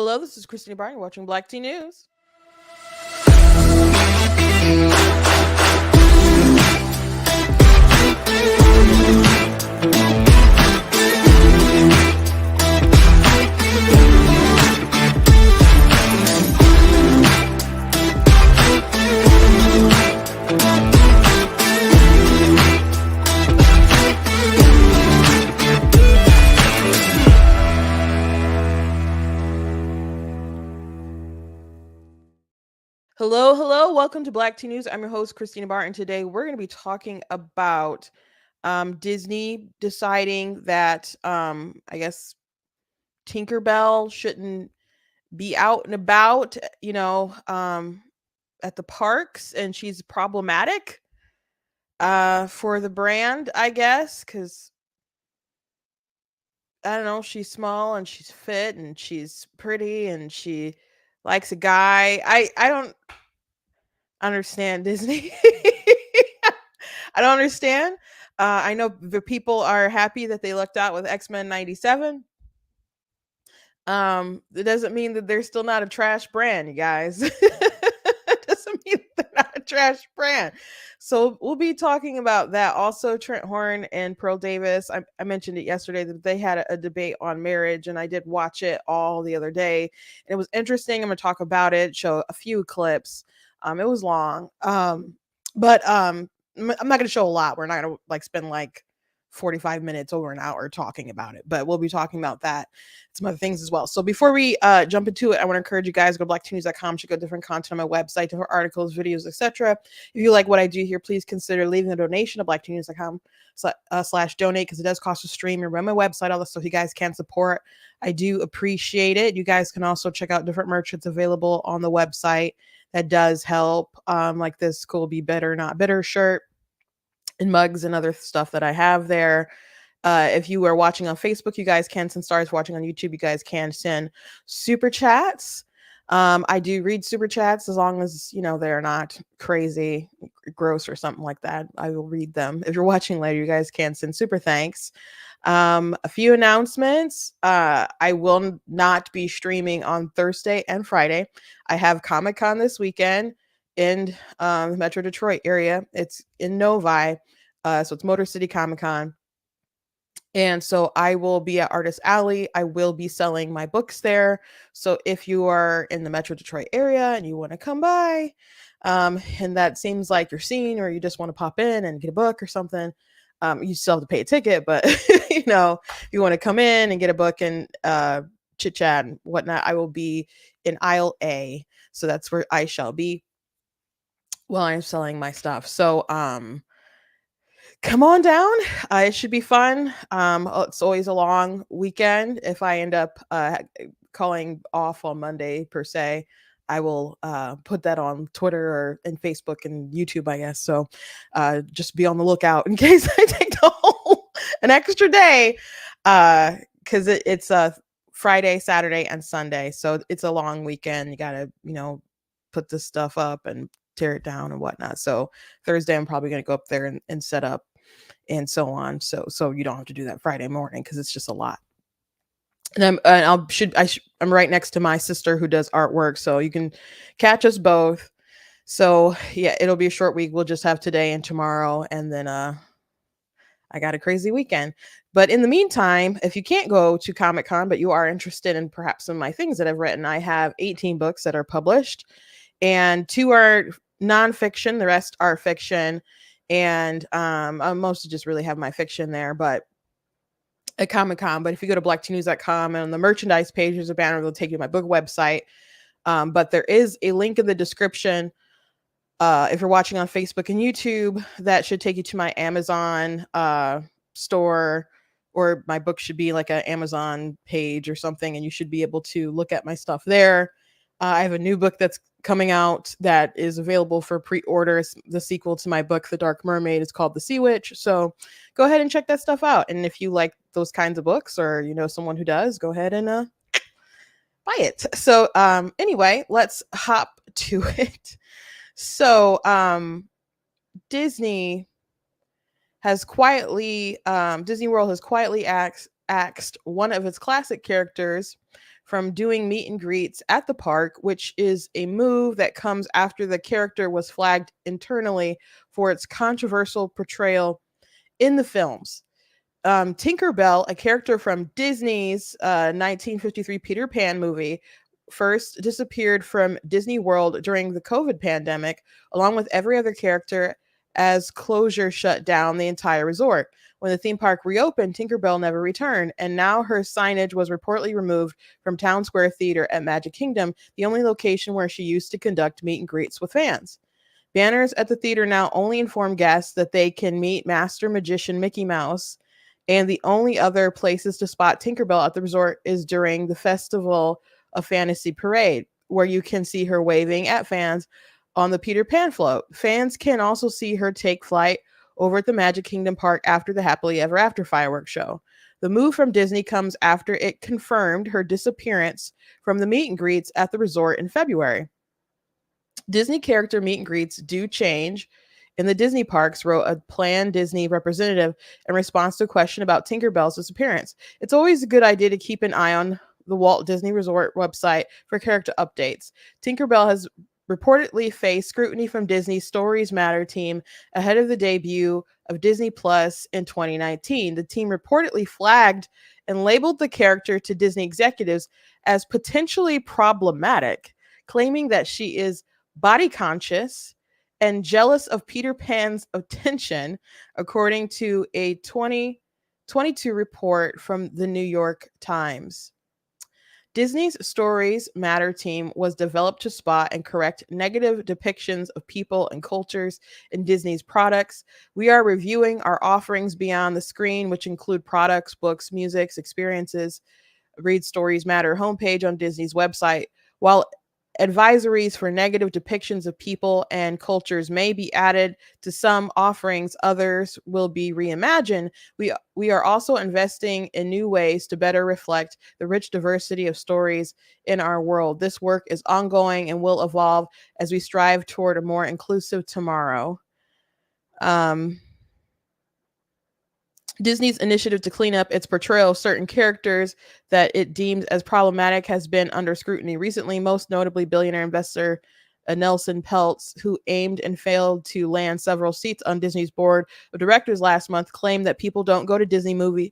Hello. This is Christina Bryan. You're watching Black Tea News. Hello. Welcome to Black Tea News. I'm your host, Christina Barton. Today, we're going to be talking about Disney deciding that, I guess, Tinkerbell shouldn't be out and about, at the parks, and she's problematic for the brand, I guess, because I don't know, she's small and she's fit and she's pretty and she likes a guy. I don't understand Disney. I don't understand. I know the people are happy that they lucked out with X-Men 97. It doesn't mean that they're still not a trash brand, you guys. It doesn't mean they're not a trash brand. So we'll be talking about that. Also, Trent Horn and Pearl Davis. I mentioned it yesterday that they had a debate on marriage, and I did watch it all the other day. And it was interesting. I'm going to talk about it, show a few clips. It was long. But I'm not going to show a lot. We're not going to spend 45 minutes over an hour talking about it, but we'll be talking about that, some other things as well. So before we jump into it, I want to encourage you guys to go to blacktnews.com, check out different content on my website, different articles, videos, etc. If you like what I do here, please consider leaving a donation at blacktnews.com /donate, because it does cost to stream and run my website, all the stuff you guys can support. I do appreciate it. You guys can also check out different merch that's available on the website that does help, like this cool Be Better Not Bitter shirt and mugs and other stuff that I have there. If you are watching on Facebook, you guys can send stars. Watching on YouTube, you guys can send super chats. I do read super chats as long as, they're not crazy, gross or something like that. I will read them. If you're watching later, you guys can send super thanks. A few announcements. I will not be streaming on Thursday and Friday. I have Comic-Con this weekend in the Metro Detroit area. It's in Novi. So it's Motor City Comic-Con. And so I will be at Artist Alley. I will be selling my books there. So if you are in the Metro Detroit area and you want to come by, and that seems like your scene, or you just want to pop in and get a book or something, you still have to pay a ticket. But, if you want to come in and get a book and chit chat and whatnot, I will be in aisle A. So that's where I shall be while I'm selling my stuff. So, come on down. It should be fun. It's always a long weekend. If I end up calling off on Monday per se, I will put that on Twitter or and Facebook and YouTube, I guess. So just be on the lookout in case I take an extra day, because it's Friday, Saturday, and Sunday. So it's a long weekend. You got to, put this stuff up and tear it down and whatnot. So Thursday, I'm probably going to go up there and set up and so on. So you don't have to do that Friday morning, because it's just a lot. And I'm right next to my sister who does artwork, so you can catch us both. So yeah, it'll be a short week. We'll just have today and tomorrow, and then I got a crazy weekend. But in the meantime, if you can't go to Comic-Con, but you are interested in perhaps some of my things that I've written, I have 18 books that are published, and 2 are nonfiction. The rest are fiction. And I mostly just really have my fiction there, but at Comic-Con. But if you go to blacktnews.com, and on the merchandise page, there's a banner that'll take you to my book website. But there is a link in the description. If you're watching on Facebook and YouTube, that should take you to my Amazon store, or my book should be like an Amazon page or something, and you should be able to look at my stuff there. I have a new book that's coming out that is available for pre-order. It's the sequel to my book, The Dark Mermaid. It's called The Sea Witch. So go ahead and check that stuff out. And if you like those kinds of books, or someone who does, go ahead and buy it. So anyway, let's hop to it. So Disney World has quietly axed one of its classic characters from doing meet and greets at the park, which is a move that comes after the character was flagged internally for its controversial portrayal in the films. Tinkerbell, a character from Disney's 1953 Peter Pan movie, first disappeared from Disney World during the COVID pandemic, along with every other character, as closure shut down the entire resort. When the theme park reopened, Tinkerbell never returned, and now her signage was reportedly removed from Town Square Theater at Magic Kingdom, the only location where she used to conduct meet and greets with fans. Banners at the theater now only inform guests that they can meet Master Magician Mickey Mouse, and the only other places to spot Tinkerbell at the resort is during the Festival of Fantasy Parade, where you can see her waving at fans on the Peter Pan float. Fans can also see her take flight over at the Magic Kingdom Park after the Happily Ever After fireworks show. The move from Disney comes after it confirmed her disappearance from the meet and greets at the resort in February. Disney character meet and greets do change in the Disney parks, wrote a planned Disney representative in response to a question about Tinkerbell's disappearance. It's always a good idea to keep an eye on the Walt Disney Resort website for character updates. Tinkerbell has reportedly faced scrutiny from Disney's Stories Matter team ahead of the debut of Disney Plus in 2019. The team reportedly flagged and labeled the character to Disney executives as potentially problematic, claiming that she is body conscious and jealous of Peter Pan's attention, according to a 2022 report from the New York Times. Disney's Stories Matter team was developed to spot and correct negative depictions of people and cultures in Disney's products. We are reviewing our offerings beyond the screen, which include products, books, music, experiences. Read Stories Matter homepage on Disney's website. While advisories for negative depictions of people and cultures may be added to some offerings, others will be reimagined. We are also investing in new ways to better reflect the rich diversity of stories in our world. This work is ongoing and will evolve as we strive toward a more inclusive tomorrow. Disney's initiative to clean up its portrayal of certain characters that it deems as problematic has been under scrutiny recently, most notably billionaire investor Nelson Peltz, who aimed and failed to land several seats on Disney's board of directors last month, claimed that people don't go to Disney movies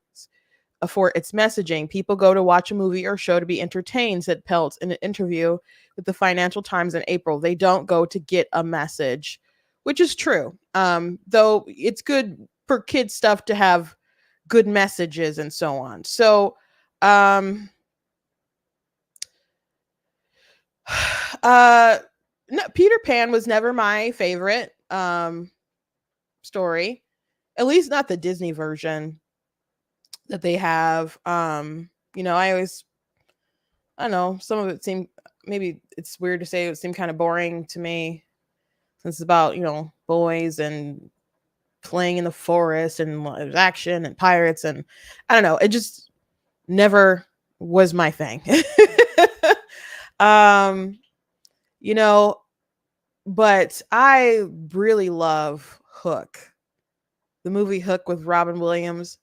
for its messaging. People go to watch a movie or show to be entertained, said Peltz in an interview with the Financial Times in April. They don't go to get a message, which is true. Though it's good for kids stuff to have good messages and so on. So, no, Peter Pan was never my favorite story, at least not the Disney version that they have. I don't know, some of it seemed, maybe it's weird to say, it seemed kind of boring to me, since it's about, boys and playing in the forest and there's action and pirates, and I don't know, it just never was my thing. But I really love Hook, the movie Hook with Robin Williams.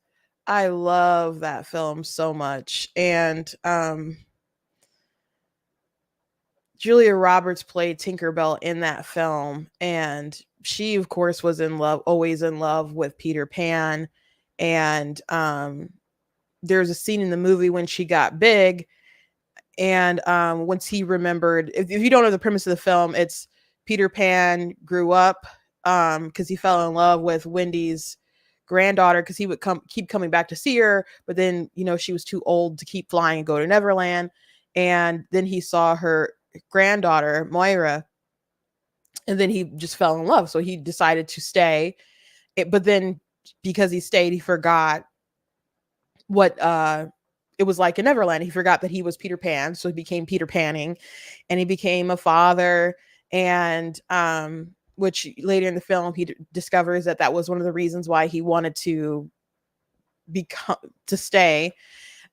I love that film so much. And Julia Roberts played Tinkerbell in that film, and she of course was always in love with Peter Pan. And there's a scene in the movie when she got big, and once he remembered, if you don't know the premise of the film, it's Peter Pan grew up because he fell in love with Wendy's granddaughter, because he would keep coming back to see her, but then she was too old to keep flying and go to Neverland. And then he saw her granddaughter Moira, and then he just fell in love, so he decided to stay. But then because he stayed, he forgot what it was like in Neverland. He forgot that he was Peter Pan, so he became Peter Panning, and he became a father. And which later in the film he discovers that was one of the reasons why he wanted to stay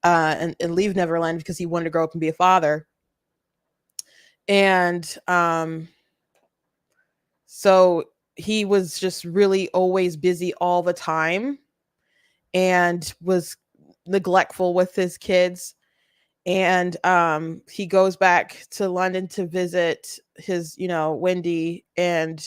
and leave Neverland, because he wanted to grow up and be a father. And so he was just really always busy all the time and was neglectful with his kids. And he goes back to London to visit his, Wendy, and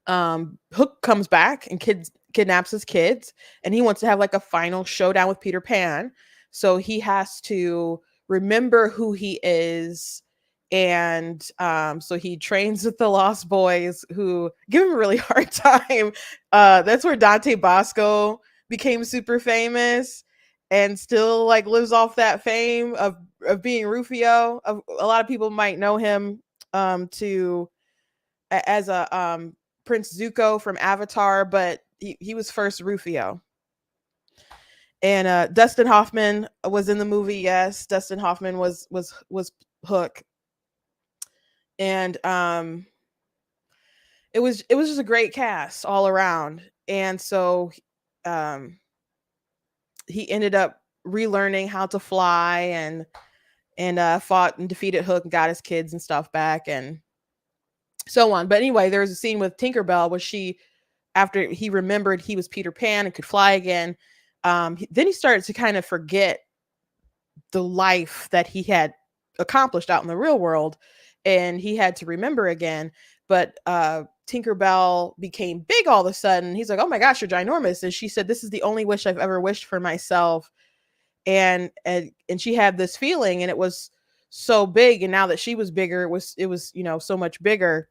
Hook comes back and kidnaps his kids, and he wants to have like a final showdown with Peter Pan. So he has to remember who he is. And so he trains with the Lost Boys, who give him a really hard time. That's where Dante Bosco became super famous and still like lives off that fame of being Rufio. A lot of people might know him to as a Prince Zuko from Avatar, but he was first Rufio. And Dustin Hoffman was in the movie. Yes, Dustin Hoffman was Hook. And it was just a great cast all around. And so um he ended up relearning how to fly, and fought and defeated Hook and got his kids and stuff back, and so on. But anyway, there was a scene with Tinkerbell where she, after he remembered he was Peter Pan and could fly again, then he started to kind of forget the life that he had accomplished out in the real world, and he had to remember again. But Tinkerbell became big all of a sudden. He's like, "Oh my gosh, you're ginormous!" And she said, "This is the only wish I've ever wished for myself." And she had this feeling, and it was so big. And now that she was bigger, it was so much bigger.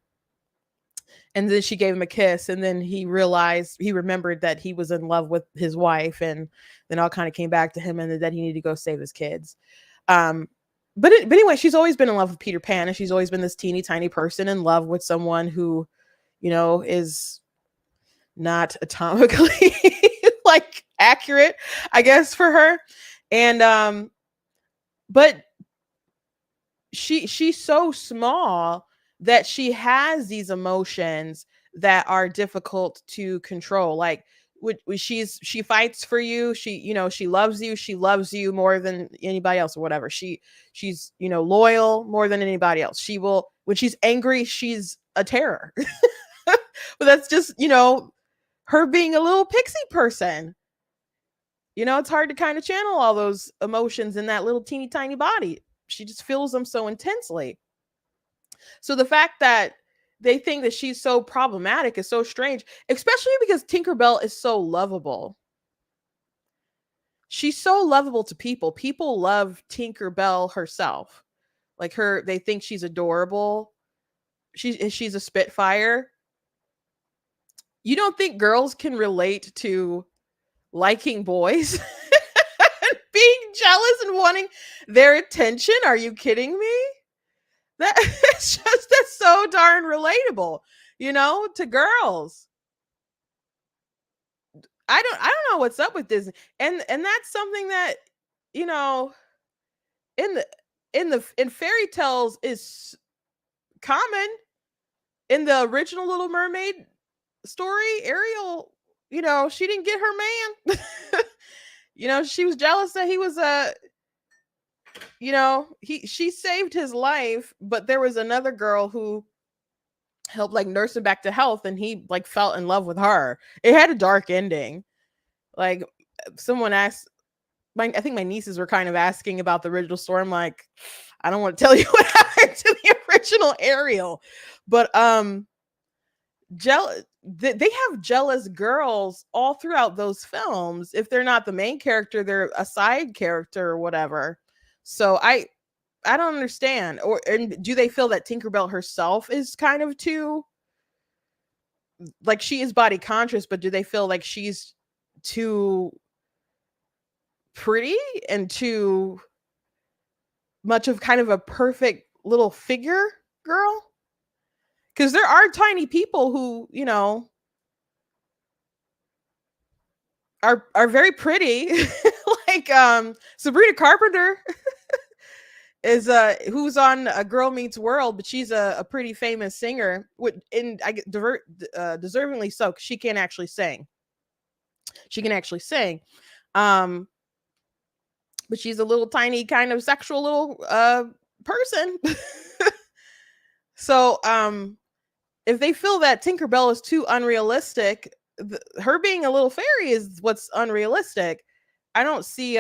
And then she gave him a kiss, and then he remembered that he was in love with his wife, and then all kind of came back to him, and that he needed to go save his kids. But anyway, she's always been in love with Peter Pan, and she's always been this teeny tiny person in love with someone who, is not atomically like accurate, I guess, for her. And but she's so small that she has these emotions that are difficult to control. Like she fights for you. She loves you. She loves you more than anybody else or whatever. She's loyal more than anybody else. She will, when she's angry, she's a terror. But that's just her being a little pixie person. It's hard to kind of channel all those emotions in that little teeny tiny body. She just feels them so intensely. So the fact that they think that she's so problematic is so strange, especially because Tinkerbell is so lovable. She's so lovable to people. People love Tinkerbell herself. Like they think she's adorable. She's a Spitfire. You don't think girls can relate to liking boys? Being jealous and wanting their attention? Are you kidding me? That's so darn relatable, to girls. I don't know what's up with Disney. And that's something that, in in fairy tales is common. In the original Little Mermaid story, Ariel, she didn't get her man. She was jealous that he was she saved his life, but there was another girl who helped like nurse him back to health, and he like fell in love with her. It had a dark ending. Like, someone asked, I think my nieces were kind of asking about the original story. I'm like, I don't want to tell you what happened to the original Ariel, but they have jealous girls all throughout those films. If they're not the main character, they're a side character or whatever. So I don't understand. And do they feel that Tinkerbell herself is kind of too, like, she is body conscious, but do they feel like she's too pretty and too much of kind of a perfect little figure girl? Because there are tiny people who, are very pretty. Like Sabrina Carpenter is who's on A Girl Meets World, but she's a pretty famous singer. And I get deservingly so, because she can actually sing. But she's a little tiny kind of sexual little person. So if they feel that Tinkerbell is too unrealistic, her being a little fairy is what's unrealistic. I don't see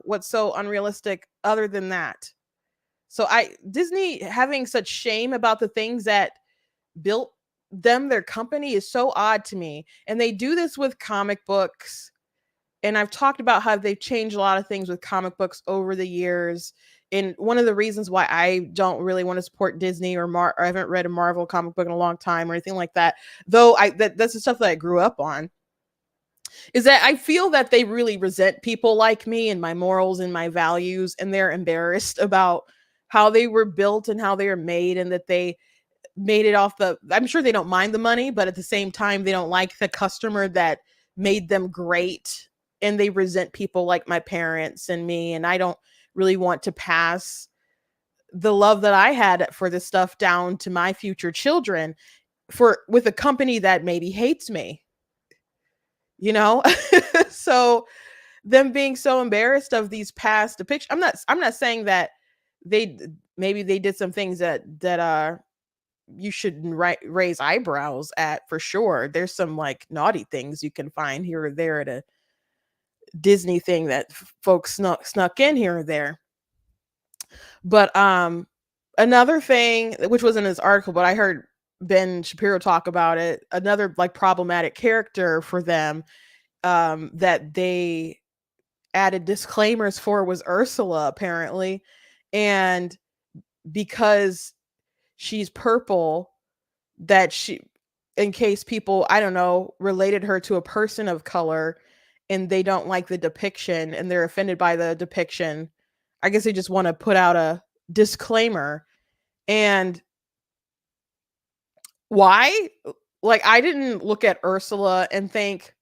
what's so unrealistic other than that. So I Disney having such shame about the things that built them their company is so odd to me. And they do this with comic books. And I've talked about how they've changed a lot of things with comic books over the years. And one of the reasons why I don't really want to support Disney or I haven't read a Marvel comic book in a long time or anything like that, though that's the stuff that I grew up on, is that I feel that they really resent people like me and my morals and my values, and they're embarrassed about how they were built and how they are made, and that they made it off the I'm sure they don't mind the money, but at the same time they don't like the customer that made them great, and they resent people like my parents and me, and I don't really want to pass the love that I had for this stuff down to my future children for with a company that maybe hates me, you know? So them being so embarrassed of these past depictions, I'm not saying that they maybe they did some things that you should raise eyebrows at, for sure. There's some like naughty things you can find here or there at a Disney thing that folks snuck in here or there. But another thing which was in this article, but I heard Ben Shapiro talk about it, another like problematic character for them that they added disclaimers for was Ursula, apparently. And because she's purple, that she, in case people, I don't know, related her to a person of color and they don't like the depiction and they're offended by the depiction, I guess they just want to put out a disclaimer. And why? Like, I didn't look at Ursula and think,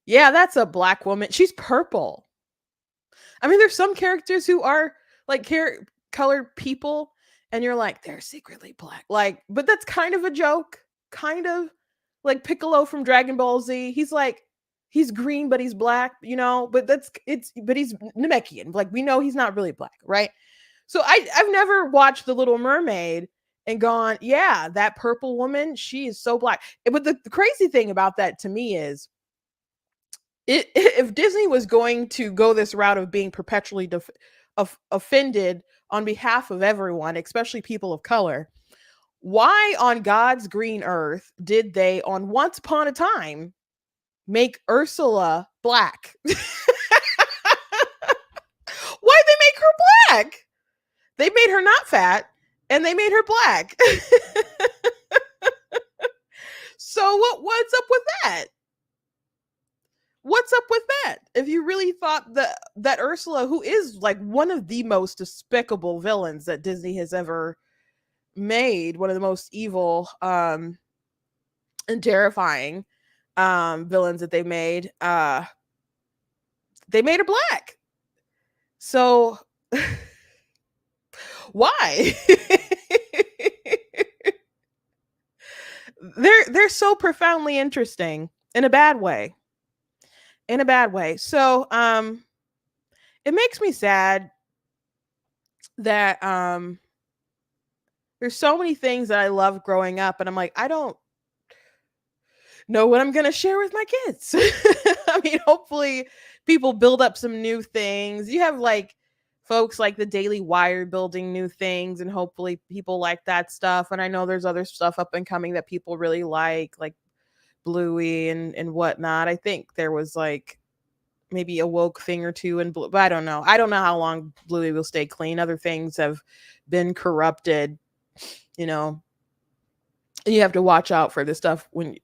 yeah, that's a black woman. She's purple. I mean, there's some characters who are like colored people, and you're like, they're secretly black. Like, but that's kind of a joke, kind of like Piccolo from Dragon Ball Z. He's like, he's green, but he's black, you know. But but he's Namekian. Like, we know he's not really black, right? So I've never watched The Little Mermaid and gone, yeah, that purple woman, she is so black. But the crazy thing about that to me is, if Disney was going to go this route of being perpetually offended on behalf of everyone, especially people of color, why on God's green earth did they, on Once Upon a Time, make Ursula black? Why'd they make her black? They made her not fat, and they made her black. So what's up with that? What's up with that? If you really thought that Ursula, who is like one of the most despicable villains that Disney has ever made, one of the most evil and terrifying villains that they made her black. So why? They're so profoundly interesting in a bad way. In a bad way. So it makes me sad that there's so many things that I loved growing up, and I'm like, I don't know what I'm gonna share with my kids. I mean, hopefully people build up some new things. You have like folks like the Daily Wire building new things, and hopefully people like that stuff. And I know there's other stuff up and coming that people really like Bluey and whatnot. I think there was like maybe a woke thing or two in Blue, but I don't know. I don't know how long Bluey will stay clean. Other things have been corrupted, you know. You have to watch out for this stuff when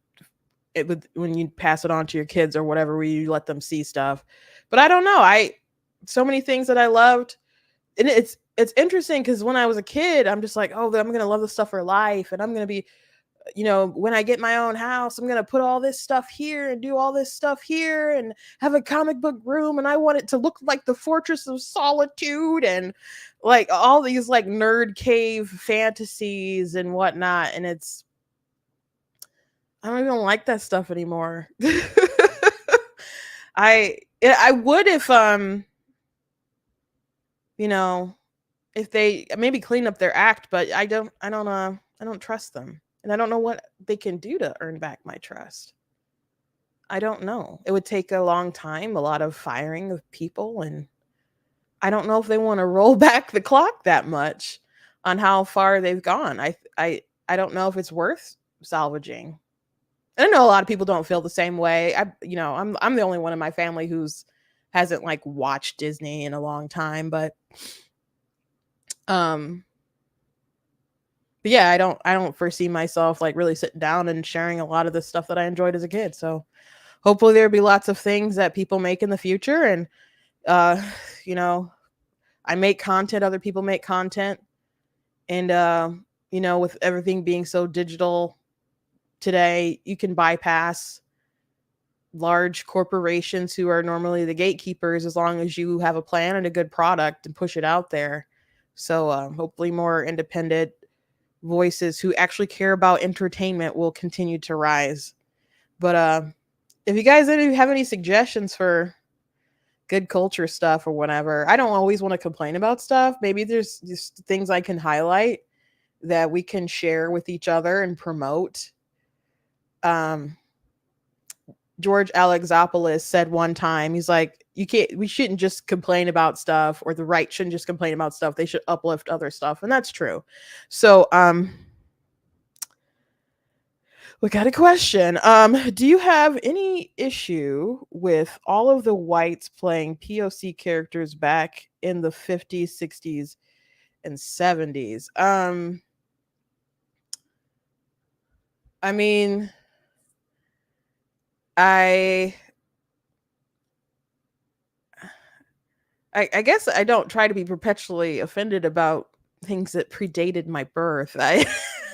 you pass it on to your kids or whatever, where you let them see stuff. But I don't know. So many things that I loved, and it's interesting because when I was a kid, I'm just like, oh, I'm gonna love this stuff for life, and I'm gonna be, you know, when I get my own house, I'm gonna put all this stuff here and do all this stuff here and have a comic book room, and I want it to look like the Fortress of Solitude and like all these like nerd cave fantasies and whatnot. And I don't even like that stuff anymore. I would if you know, if they maybe clean up their act, but I don't trust them. And I don't know what they can do to earn back my trust. I don't know. It would take a long time, a lot of firing of people, and I don't know if they want to roll back the clock that much on how far they've gone. I don't know if it's worth salvaging. I know a lot of people don't feel the same way. I'm the only one in my family who's hasn't like watched Disney in a long time, um but yeah, I don't foresee myself like really sitting down and sharing a lot of the stuff that I enjoyed as a kid. So hopefully there'll be lots of things that people make in the future, and uh you know, I make content, other people make content, and with everything being so digital today, you can bypass large corporations who are normally the gatekeepers as long as you have a plan and a good product and push it out there. So hopefully more independent voices who actually care about entertainment will continue to rise. But if you guys have any suggestions for good culture stuff or whatever, I don't always want to complain about stuff. Maybe there's just things I can highlight that we can share with each other and promote. um George Alexopoulos said one time, he's like, we shouldn't just complain about stuff, or the right shouldn't just complain about stuff. They should uplift other stuff. And that's true. So, we got a question. Do you have any issue with all of the whites playing POC characters back in the 50s, 60s, and 70s? I mean, I I guess I don't try to be perpetually offended about things that predated my birth. I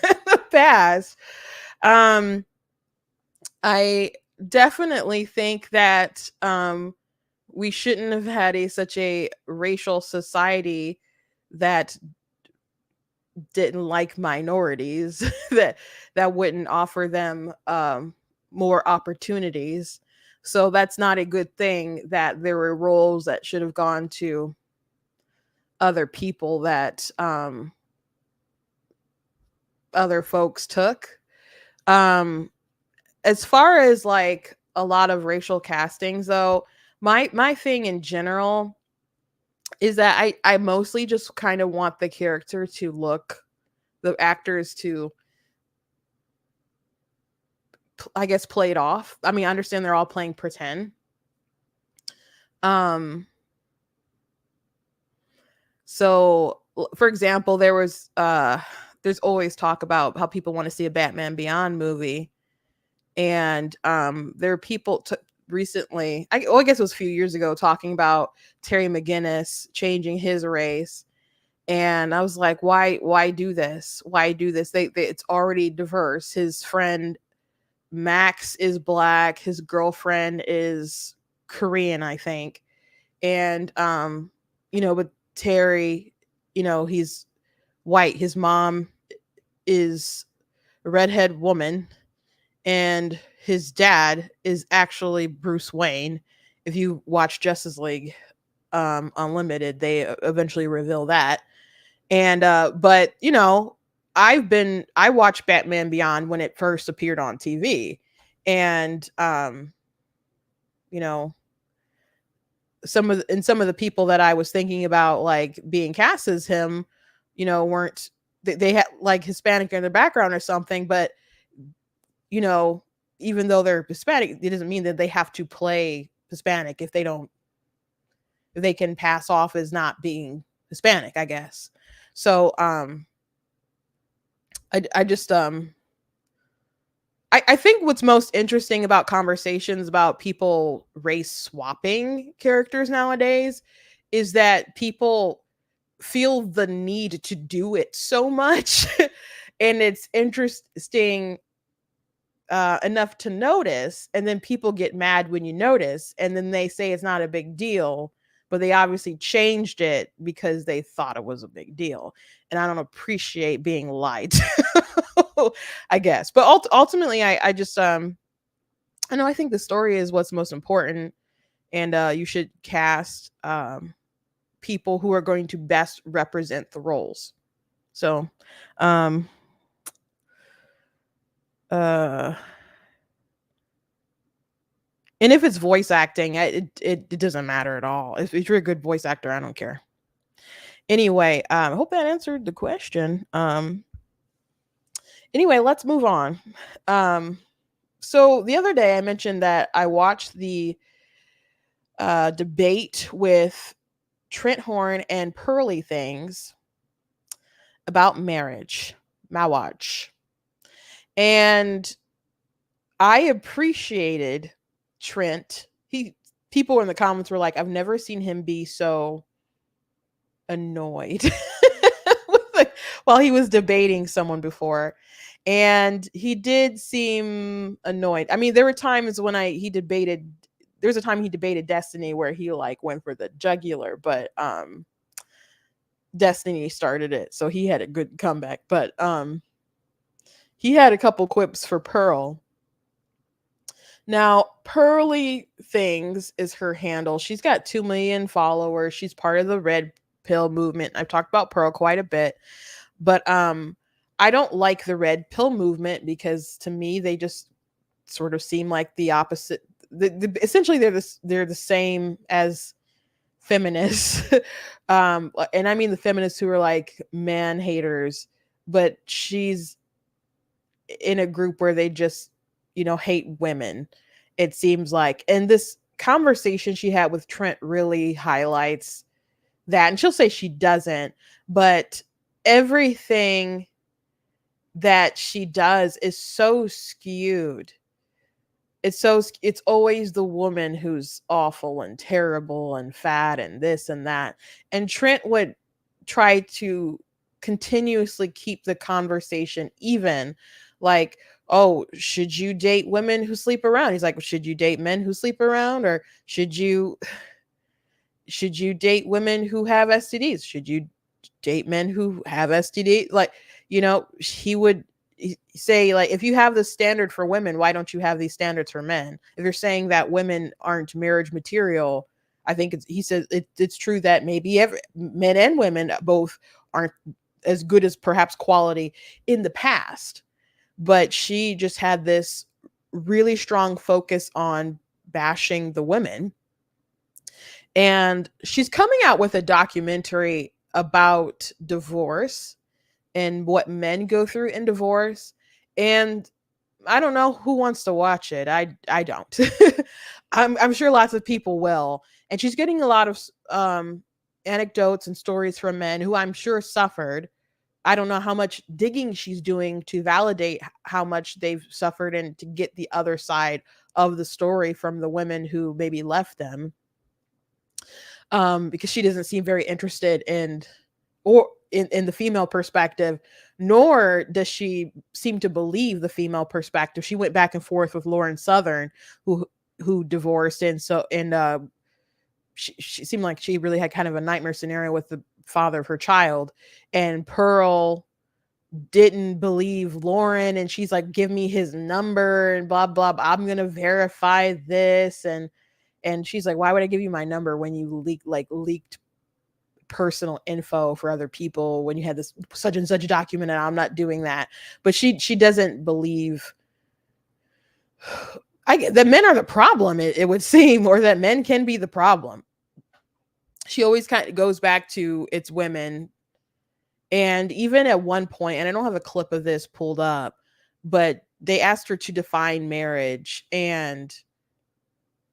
in the past. Um, I definitely think that we shouldn't have had such a racial society that didn't like minorities, that wouldn't offer them more opportunities. So that's not a good thing that there were roles that should have gone to other people that other folks took. Um as far as like a lot of racial castings though, my thing in general is that I mostly just kind of want the character to look the actors to I guess play it off. I mean, I understand they're all playing pretend. Um for example, there's always talk about how people want to see a Batman Beyond movie, and there are people recently, I guess it was a few years ago, talking about Terry McGinnis changing his race, and I was like, why do this? Why do this? It's already diverse. His friend Max is black. His girlfriend is Korean, I think, and but Terry, he's white. His mom is a redhead woman, and his dad is actually Bruce Wayne. If you watch Justice League Unlimited, they eventually reveal that. And but I watched Batman Beyond when it first appeared on TV, and you know some of the people that I was thinking about like being cast as him, weren't they had like Hispanic in their background or something, but you know, even though they're Hispanic, it doesn't mean that they have to play Hispanic if they can pass off as not being Hispanic, I guess. So I just I think what's most interesting about conversations about people race swapping characters nowadays is that people feel the need to do it so much. And it's interesting enough to notice, and then people get mad when you notice, and then they say it's not a big deal, but they obviously changed it because they thought it was a big deal, and I don't appreciate being lied to, I guess. But ultimately, I just I know I think the story is what's most important, and you should cast people who are going to best represent the roles. So um uh And if it's voice acting, it doesn't matter at all. If you're a good voice actor, I don't care. Anyway, I hope that answered the question. Anyway, let's move on. Um, so the other day I mentioned that I watched the debate with Trent Horn and Pearly Things about marriage, marriage. And I appreciated Trent. People in the comments were like, I've never seen him be so annoyed while he was debating someone before. And he did seem annoyed. I mean, there were times when there's a time he debated Destiny where he like went for the jugular, but Destiny started it, so he had a good comeback. But he had a couple quips for Pearl. Now, Pearly Things is her handle. She's got 2 million followers. She's part of the Red Pill movement. I've talked about Pearl quite a bit. But I don't like the Red Pill movement because to me they just sort of seem like the opposite. Essentially they're the same as feminists. And I mean the feminists who are like man haters, but she's in a group where they just, hate women, it seems like. And this conversation she had with Trent really highlights that. And she'll say she doesn't, but everything that she does is so skewed. It's always the woman who's awful and terrible and fat and this and that. And Trent would try to continuously keep the conversation even, like, oh, should you date women who sleep around? He's like, should you date men who sleep around? Or should you date women who have STDs? Should you date men who have STD? Like, he would say, like, if you have the standard for women, why don't you have these standards for men? If you're saying that women aren't marriage material, I think he says it's true that maybe men and women both aren't as good as perhaps quality in the past. But she just had this really strong focus on bashing the women. And she's coming out with a documentary about divorce and what men go through in divorce. And I don't know who wants to watch it. I don't. I'm sure lots of people will. And she's getting a lot of anecdotes and stories from men who I'm sure suffered. I don't know how much digging she's doing to validate how much they've suffered and to get the other side of the story from the women who maybe left them. Because she doesn't seem very interested in the female perspective, nor does she seem to believe the female perspective. She went back and forth with Lauren Southern, who divorced, and she seemed like she really had kind of a nightmare scenario with the father of her child. And Pearl didn't believe Lauren, and she's like, give me his number and blah blah, blah. I'm gonna verify this. And she's like, why would I give you my number when you leaked personal info for other people, when you had this such and such document? And I'm not doing that. But she doesn't believe that men are the problem, it would seem, or that men can be the problem. She always kind of goes back to it's women. And even at one point, and I don't have a clip of this pulled up, but they asked her to define marriage and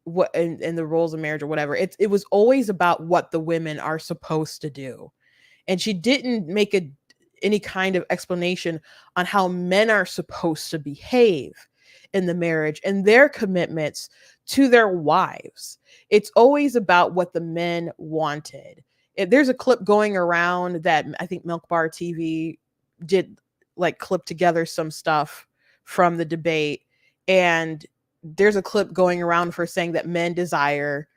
what and the roles of marriage or whatever. It was always about what the women are supposed to do. And she didn't make any kind of explanation on how men are supposed to behave in the marriage and their commitments to their wives. It's always about what the men wanted. There's a clip going around that I think Milk Bar TV did, like, clip together some stuff from the debate. And there's a clip going around for saying that men desire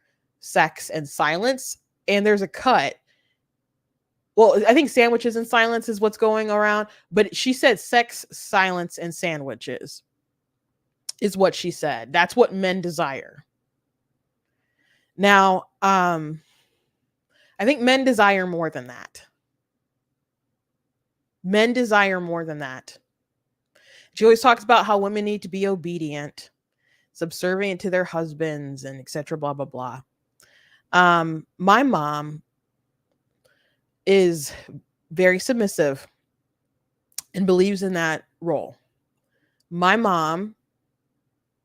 sex and silence. And there's a cut. Well, I think sandwiches and silence is what's going around. But she said sex, silence, and sandwiches is what she said. That's what men desire. Now, I think men desire more than that. Men desire more than that. She always talks about how women need to be obedient. subservient to their husbands, and etc. Blah blah blah. My mom is very submissive and believes in that role. My mom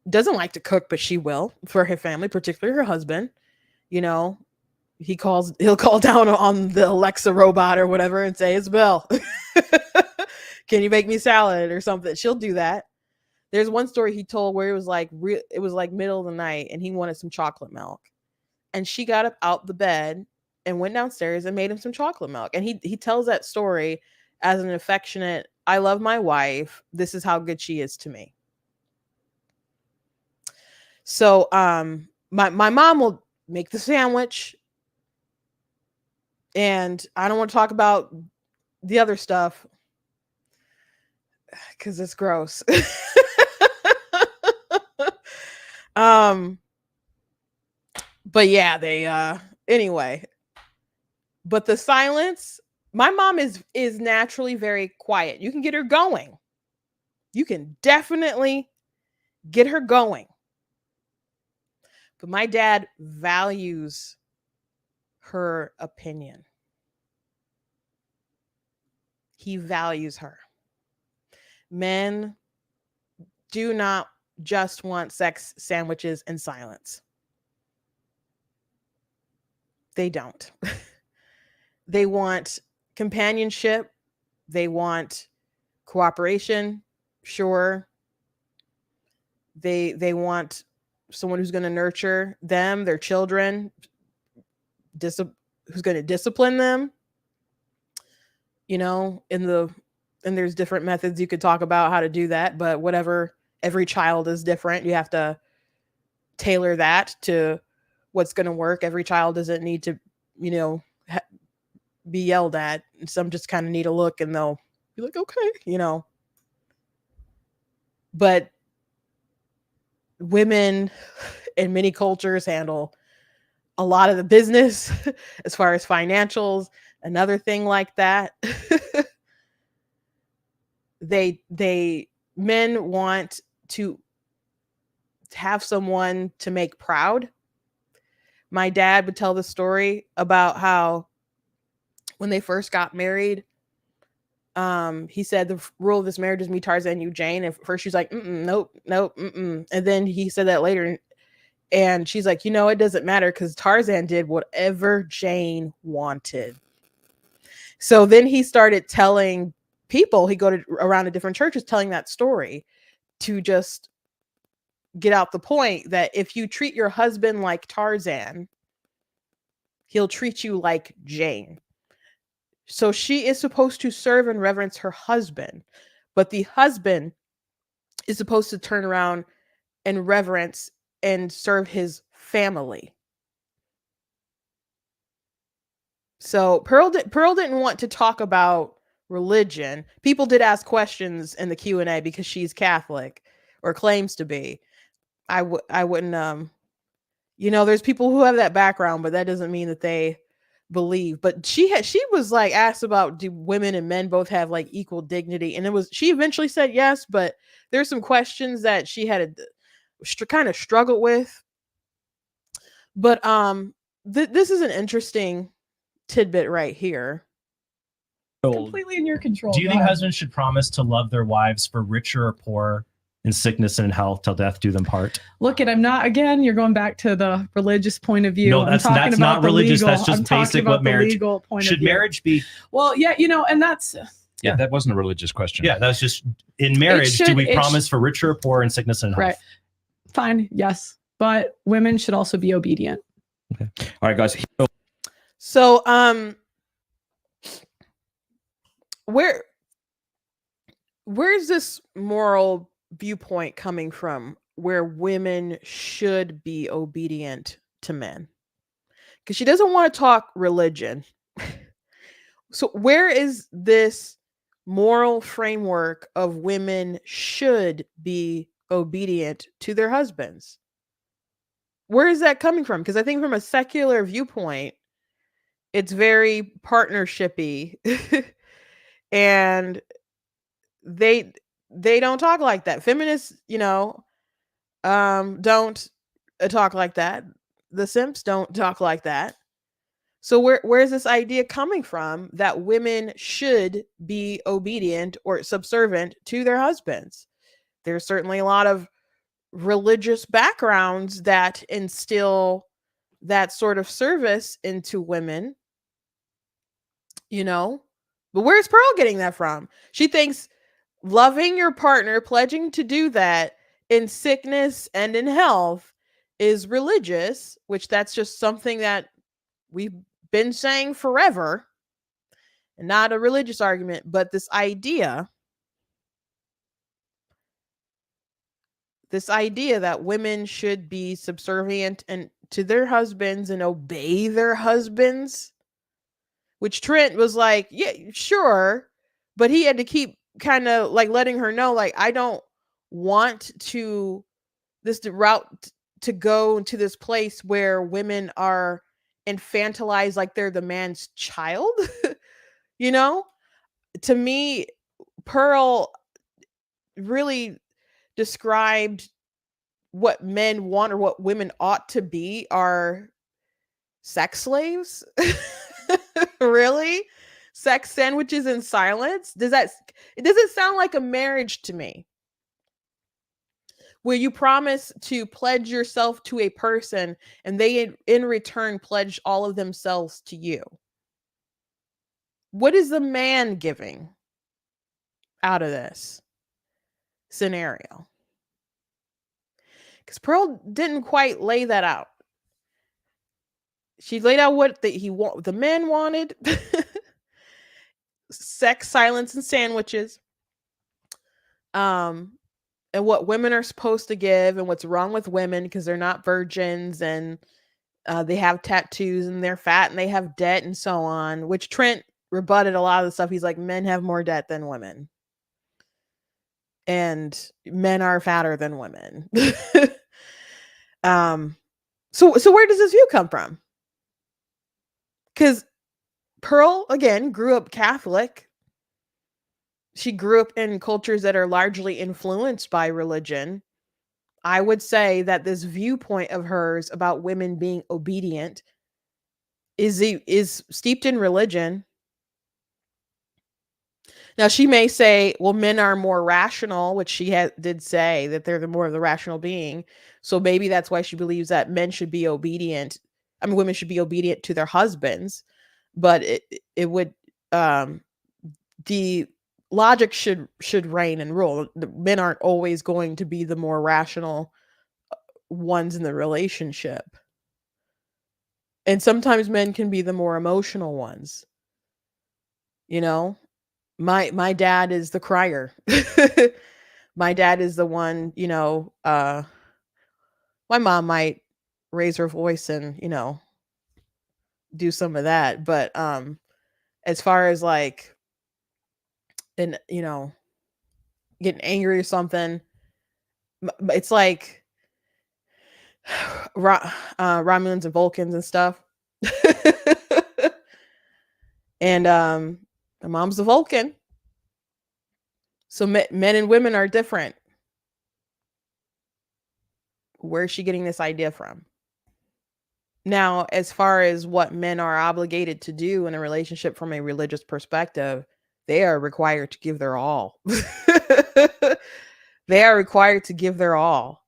doesn't like to cook, but she will for her family, particularly her husband. You know, he'll call down on the Alexa robot or whatever and say, Isabel, can you make me salad or something? She'll do that. There's one story he told where it was like middle of the night and he wanted some chocolate milk. And she got up out the bed and went downstairs and made him some chocolate milk. And he tells that story as an affectionate, I love my wife. This is how good she is to me. So my mom will make the sandwich. And I don't want to talk about the other stuff because it's gross. But yeah, they anyway. But the silence, my mom is naturally very quiet. You can get her going. You can definitely get her going. But my dad values her opinion. He values her. Men do not just want sex sandwiches and silence. They don't. They want companionship. They want cooperation. Sure. They want someone who's going to nurture them, their children, who's going to discipline them. You know, and there's different methods you could talk about how to do that, but whatever, every child is different. You have to tailor that to what's going to work. Every child doesn't need to, you know, be yelled at. Some just kind of need a look and they'll be like, okay, you know. But women in many cultures handle a lot of the business as far as financials, another thing like that. Men want to have someone to make proud. My dad would tell the story about how when they first got married, he said the rule of this marriage is me, Tarzan, you, Jane. And first she's like, nope. And then he said that later, and she's like, you know, it doesn't matter because Tarzan did whatever Jane wanted. So then he started telling people, he'd go around to different churches telling that story to just get out the point that if you treat your husband like Tarzan, he'll treat you like Jane. So she is supposed to serve and reverence her husband, but the husband is supposed to turn around and reverence and serve his family. So Pearl didn't want to talk about religion. People did ask questions in the Q&A because she's Catholic or claims to be. I wouldn't, you know, there's people who have that background, but that doesn't mean that they believe. But she was like asked about, do women and men both have like equal dignity? And she eventually said yes, but there's some questions that she had kind of struggled with. But this is an interesting tidbit right here. Completely in your control. Do you think husbands should promise to love their wives for richer or poor, in sickness and in health, till death do them part? Look, I'm not, again, you're going back to the religious point of view. No, that's not religious. That's just basic what marriage should marriage be. Well, yeah, you know, and that's yeah, that wasn't a religious question. Yeah, that's just in marriage. Do we promise for richer or poor, in sickness and in health? Right. Fine, yes, but women should also be obedient. Okay. All right, guys. So, where's this moral viewpoint coming from where women should be obedient to men? Because she doesn't want to talk religion. So where is this moral framework of women should be obedient to their husbands? Where is that coming from? Because I think from a secular viewpoint, it's very partnershipy. And they don't talk like that. Feminists, you know, don't talk like that. The simps don't talk like that. So where's this idea coming from that women should be obedient or subservient to their husbands? There's certainly a lot of religious backgrounds that instill that sort of service into women, you know? But where's Pearl getting that from? She thinks loving your partner, pledging to do that in sickness and in health is religious, which that's just something that we've been saying forever, and not a religious argument, but this idea that women should be subservient and to their husbands and obey their husbands, which Trent was like, yeah, sure, but he had to keep kind of like letting her know, like, I don't want to this route to go into this place where women are infantilized like they're the man's child. You know, to me, Pearl really described what men want or what women ought to be are sex slaves. Really? Sex sandwiches in silence? It doesn't sound like a marriage to me, where you promise to pledge yourself to a person and they in return pledge all of themselves to you. What is the man giving out of this scenario? Because Pearl didn't quite lay that out. She laid out what the men wanted: sex, silence, and sandwiches. And what women are supposed to give, and what's wrong with women because they're not virgins, and they have tattoos, and they're fat, and they have debt, and so on. Which Trent rebutted a lot of the stuff. He's like, men have more debt than women, and men are fatter than women. So where does this view come from? Because Pearl, again, grew up Catholic. She grew up in cultures that are largely influenced by religion. I would say that this viewpoint of hers about women being obedient is steeped in religion. Now, she may say, well, men are more rational, which she did say that they're the more of the rational being. So maybe that's why she believes that men should be obedient. I mean, women should be obedient to their husbands, but it would, the logic should reign and rule. The men aren't always going to be the more rational ones in the relationship. And sometimes men can be the more emotional ones. You know, my dad is the crier. My dad is the one, you know, my mom might raise her voice and, you know, do some of that. But as far as like, and, you know, getting angry or something, it's like Romulans and Vulcans and stuff. And my mom's a Vulcan. So men and women are different. Where's she getting this idea from? Now, as far as what men are obligated to do in a relationship from a religious perspective, they are required to give their all. They are required to give their all.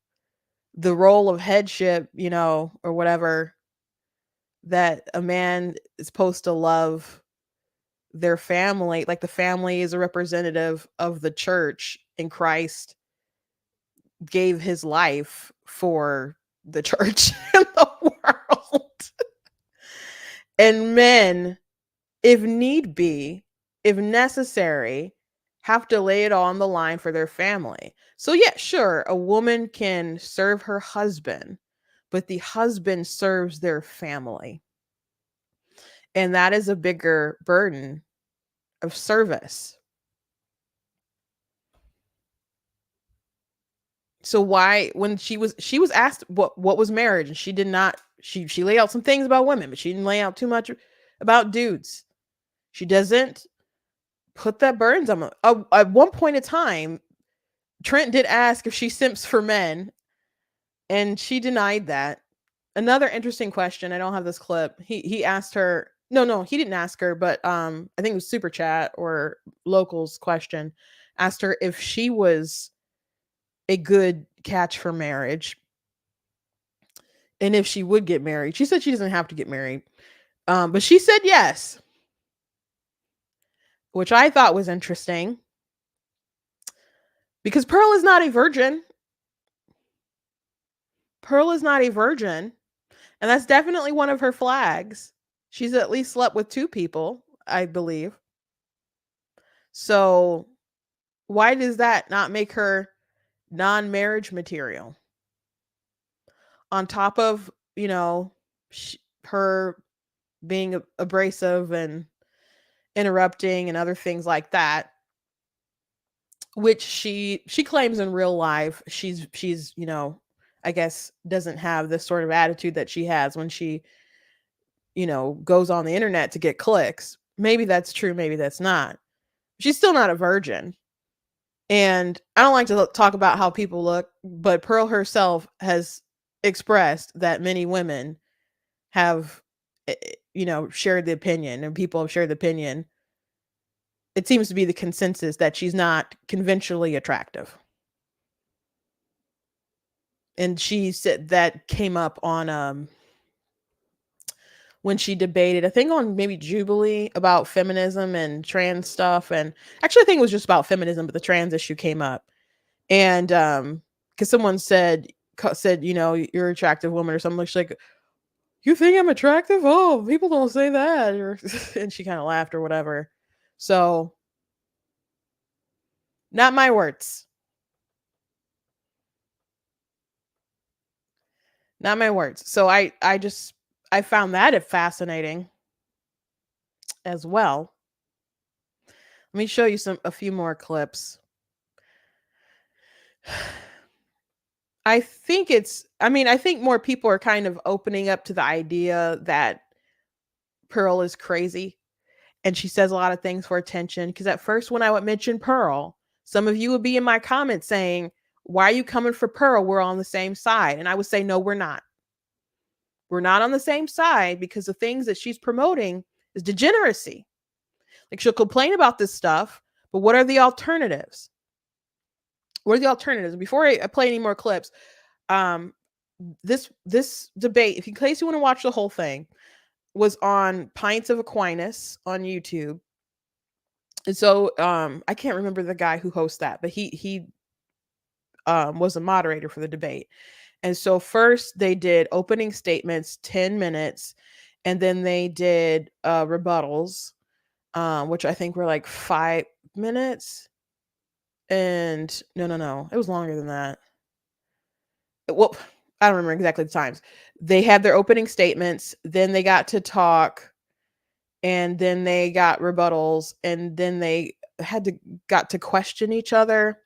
The role of headship, you know, or whatever, that a man is supposed to love their family, like the family is a representative of the church, and Christ gave his life for the church and the world. And men, if need be, if necessary, have to lay it all on the line for their family. So yeah, sure, a woman can serve her husband, but the husband serves their family. And that is a bigger burden of service. So why, when she was asked what was marriage, and she did not, she laid out some things about women, but she didn't lay out too much about dudes. She doesn't put that burdens on them. At one point in time, Trent did ask if she simps for men, And she denied that. Another interesting question. I don't have this clip. He asked her. No, he didn't ask her, but I think it was super chat or locals question. Asked her if she was a good catch for marriage and if she would get married. She said she doesn't have to get married. But she said yes, which I thought was interesting because Pearl is not a virgin. Pearl is not a virgin. And that's definitely one of her flags. She's at least slept with 2 people, I believe. So why does that not make her non-marriage material? On top of, her being abrasive and interrupting and other things like that, which she claims in real life she's I guess doesn't have this sort of attitude that she has when she goes on the internet to get clicks. Maybe that's true, maybe that's not. She's still not a virgin. And I don't like to talk about how people look, but Pearl herself has expressed that many women have shared the opinion, and people have shared the opinion. It seems to be the consensus that she's not conventionally attractive. And she said that came up on when she debated, I think on maybe Jubilee, about feminism and trans stuff. And actually I think it was just about feminism, but the trans issue came up. And because someone said, you're an attractive woman or something. She's like, you think I'm attractive? Oh, people don't say that. And she kind of laughed or whatever. So not my words. Not my words. So I found that fascinating as well. Let me show you a few more clips. I think more people are kind of opening up to the idea that Pearl is crazy and she says a lot of things for attention. Because at first, when I would mention Pearl, some of you would be in my comments saying, why are you coming for Pearl? We're on the same side. And I would say, no, we're not. We're not on the same side because the things that she's promoting is degeneracy. Like, she'll complain about this stuff, but what are the alternatives? What are the alternatives? Before I play any more clips, this debate, in case you want to watch the whole thing, was on Pints of Aquinas on YouTube. And so I can't remember the guy who hosts that, but he was a moderator for the debate. And so first they did opening statements, 10 minutes, and then they did rebuttals, which I think were like 5 minutes. And no, it was longer than that. Well, I don't remember exactly the times. They had their opening statements, then they got to talk, and then they got rebuttals, and then they got to question each other.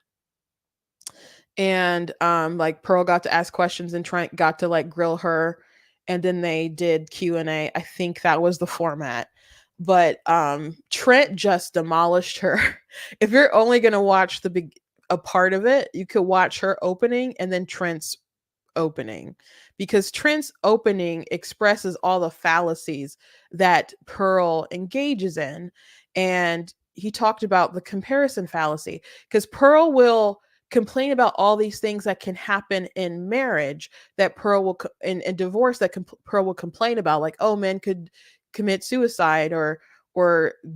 And like Pearl got to ask questions and Trent got to like grill her, and then they did Q&A. I think that was the format. But Trent just demolished her. If you're only going to watch a part of it, you could watch her opening and then Trent's opening, because Trent's opening expresses all the fallacies that Pearl engages in. And he talked about the comparison fallacy, because Pearl will complain about all these things that can happen in marriage that Pearl will in divorce that Pearl will complain about, like, oh, men could commit suicide or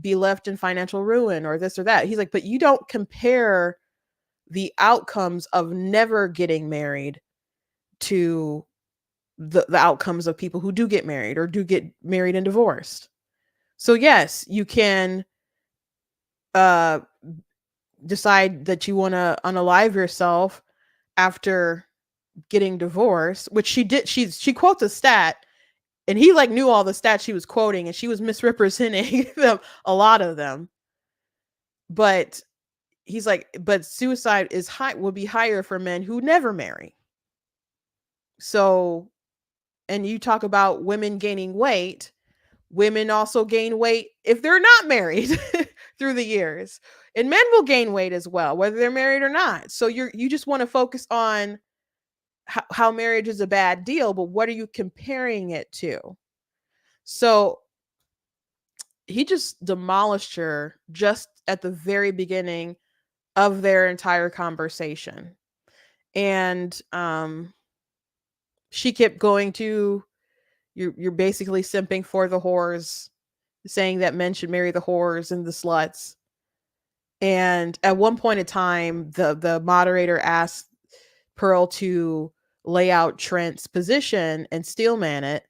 be left in financial ruin or this or that. He's like, but you don't compare the outcomes of never getting married to the outcomes of people who do get married or do get married and divorced. So yes, you can decide that you want to unalive yourself after getting divorced, which she did. She quotes a stat, and he like knew all the stats she was quoting, and she was misrepresenting them, a lot of them. But he's like, but suicide will be higher for men who never marry. So, and you talk about women gaining weight. Women also gain weight if they're not married through the years, and men will gain weight as well, whether they're married or not. So you just want to focus on how marriage is a bad deal, but what are you comparing it to? So he just demolished her just at the very beginning of their entire conversation. And she kept going to, you're basically simping for the whores, saying that men should marry the whores and the sluts. And at one point in time, the moderator asked Pearl to lay out Trent's position and steelman it.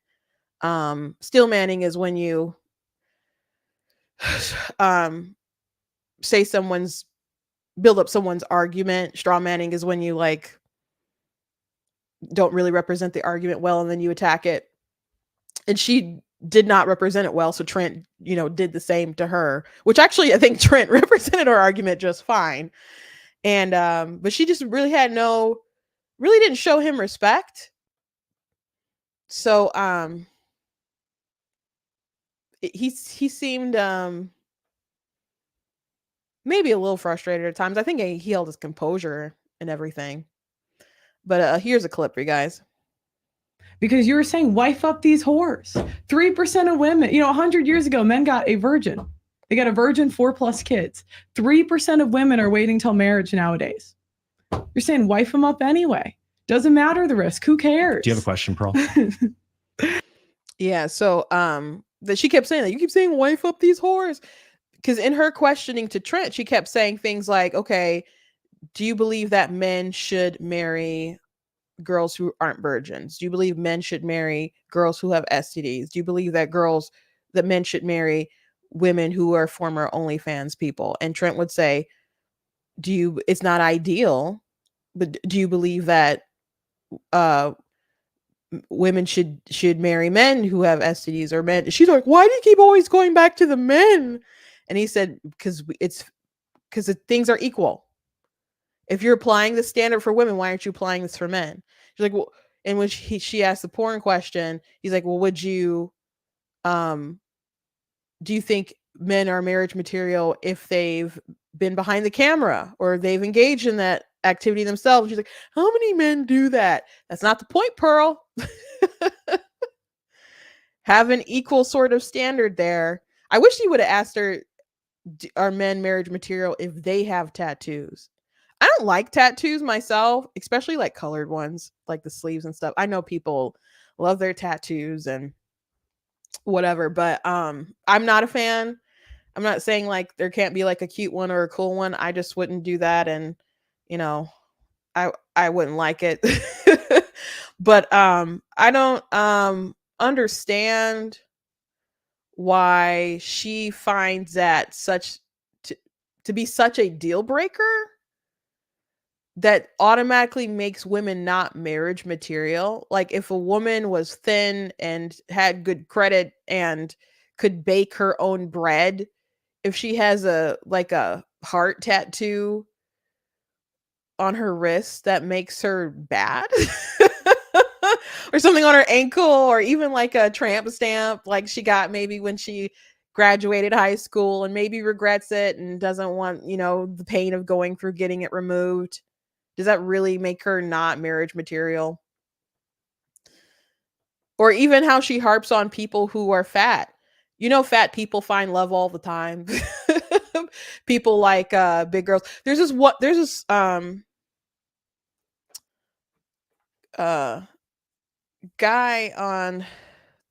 Steelmanning is when you say someone's, build up someone's argument. Straw manning is when you like don't really represent the argument well and then you attack it. And she did not represent it well, so Trent, did the same to her, which actually I think Trent represented her argument just fine. And but she just really didn't show him respect. So he seemed maybe a little frustrated at times. I think he held his composure and everything. But here's a clip for you guys. Because you were saying, wife up these whores. 3% of women, 100 years ago, men got a virgin. They got a virgin, 4+ kids. 3% of women are waiting till marriage nowadays. You're saying wife them up anyway. Doesn't matter the risk. Who cares? Do you have a question, Pearl? Yeah. So that she kept saying that. You keep saying wife up these whores. Because in her questioning to Trent, she kept saying things like, okay, do you believe that men should marry girls who aren't virgins? Do you believe men should marry girls who have STDs? Do you believe that men should marry women who are former OnlyFans people? And Trent would say, it's not ideal, but do you believe that women should marry men who have STDs or men? She's like, why do you keep always going back to the men? And he said, because things are equal. If you're applying the standard for women, why aren't you applying this for men? She's like, well, and when she asked the porn question, he's like, well, would you, do you think men are marriage material if they've been behind the camera or they've engaged in that activity themselves? She's like, how many men do that? That's not the point, Pearl. Have an equal sort of standard there. I wish he would have asked her, are men marriage material if they have tattoos? I don't like tattoos myself, especially like colored ones, like the sleeves and stuff. I know people love their tattoos and whatever, but I'm not a fan. I'm not saying like there can't be like a cute one or a cool one. I just wouldn't do that, and I wouldn't like it. But I don't understand why she finds that to be such a deal breaker that automatically makes women not marriage material. Like if a woman was thin and had good credit and could bake her own bread, if she has a heart tattoo on her wrist, that makes her bad. Or something on her ankle, or even like a tramp stamp like she got maybe when she graduated high school and maybe regrets it and doesn't want, the pain of going through getting it removed. Does that really make her not marriage material? Or even how she harps on people who are fat. Fat people find love all the time. People like big girls. There's this guy on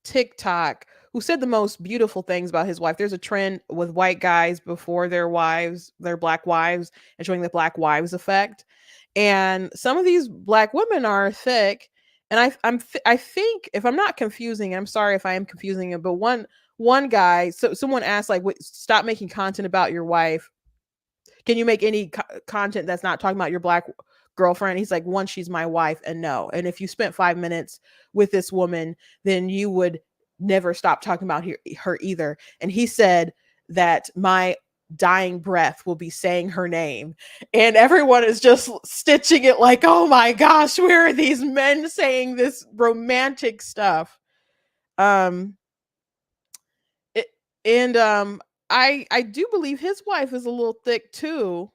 TikTok who said the most beautiful things about his wife. There's a trend with white guys before their black wives, and showing the black wives effect. And some of these black women are thick. And I think, if I'm not confusing, I'm sorry if I am confusing it, but one guy, so someone asked like, stop making content about your wife. Can you make any content that's not talking about your black girlfriend? He's like, one, she's my wife, and no. And if you spent 5 minutes with this woman, then you would never stop talking about her either. And he said that my dying breath will be saying her name. And everyone is just stitching it like, oh my gosh, where are these men saying this romantic stuff? I do believe his wife is a little thick too.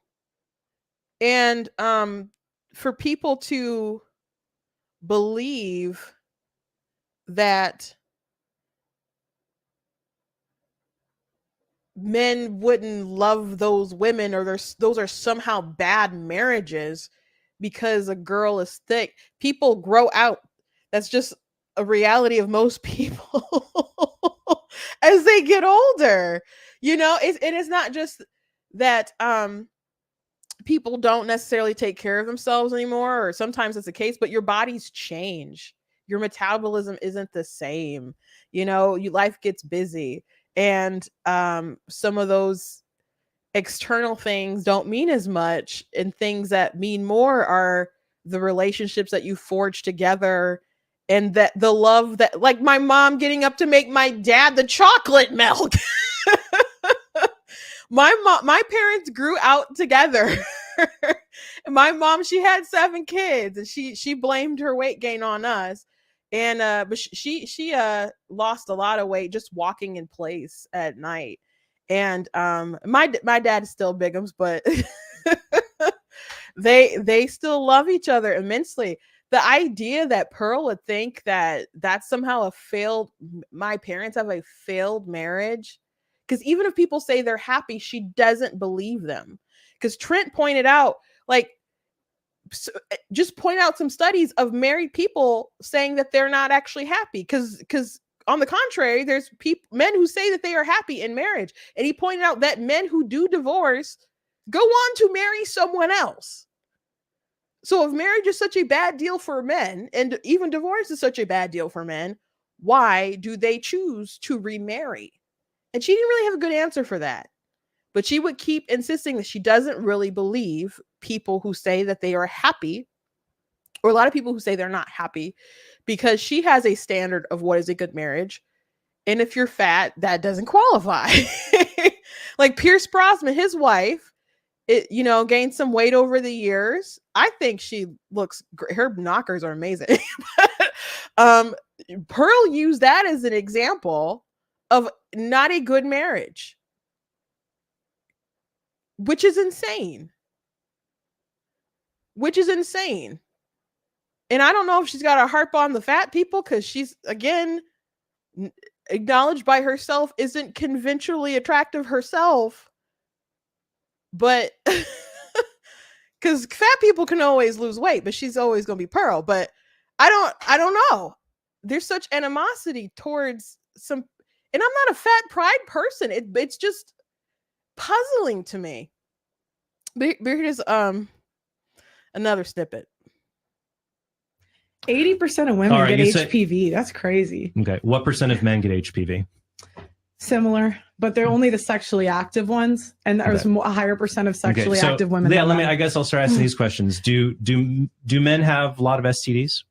And for people to believe that men wouldn't love those women, or those are somehow bad marriages because a girl is thick. People grow out. That's just a reality of most people as they get older. You know, it is not just that people don't necessarily take care of themselves anymore, or sometimes it's the case, but your bodies change. Your metabolism isn't the same. You know, life gets busy, and some of those external things don't mean as much, and things that mean more are the relationships that you forge together, and that the love that, like my mom getting up to make my dad the chocolate milk. My parents grew out together. My mom, she had 7 kids, and she blamed her weight gain on us. And but she lost a lot of weight just walking in place at night. And my dad is still bigums, but they still love each other immensely. The idea that Pearl would think that that's somehow my parents have a failed marriage, because even if people say they're happy, she doesn't believe them. Because Trent pointed out, just point out some studies of married people saying that they're not actually happy. Because on the contrary, there's men who say that they are happy in marriage. And he pointed out that men who do divorce go on to marry someone else. So if marriage is such a bad deal for men, and even divorce is such a bad deal for men, why do they choose to remarry? And she didn't really have a good answer for that. But she would keep insisting that she doesn't really believe people who say that they are happy, or a lot of people who say they're not happy, because she has a standard of what is a good marriage. And if you're fat, that doesn't qualify. Like Pierce Brosnan, his wife, gained some weight over the years. I think she looks great. Her knockers are amazing. Pearl used that as an example of not a good marriage, which is insane. And I don't know if she's got to harp on the fat people, because she's, again, acknowledged by herself, isn't conventionally attractive herself. But because fat people can always lose weight, but she's always going to be Pearl. But I don't know. There's such animosity towards some, and I'm not a fat pride person. It's just puzzling to me. But here's another snippet. 80% of women get HPV. That's crazy. Okay. What percent of men get HPV? Similar, but they're only the sexually active ones, and there's a higher percent of sexually active women. Yeah, I guess I'll start asking these questions. Do men have a lot of STDs?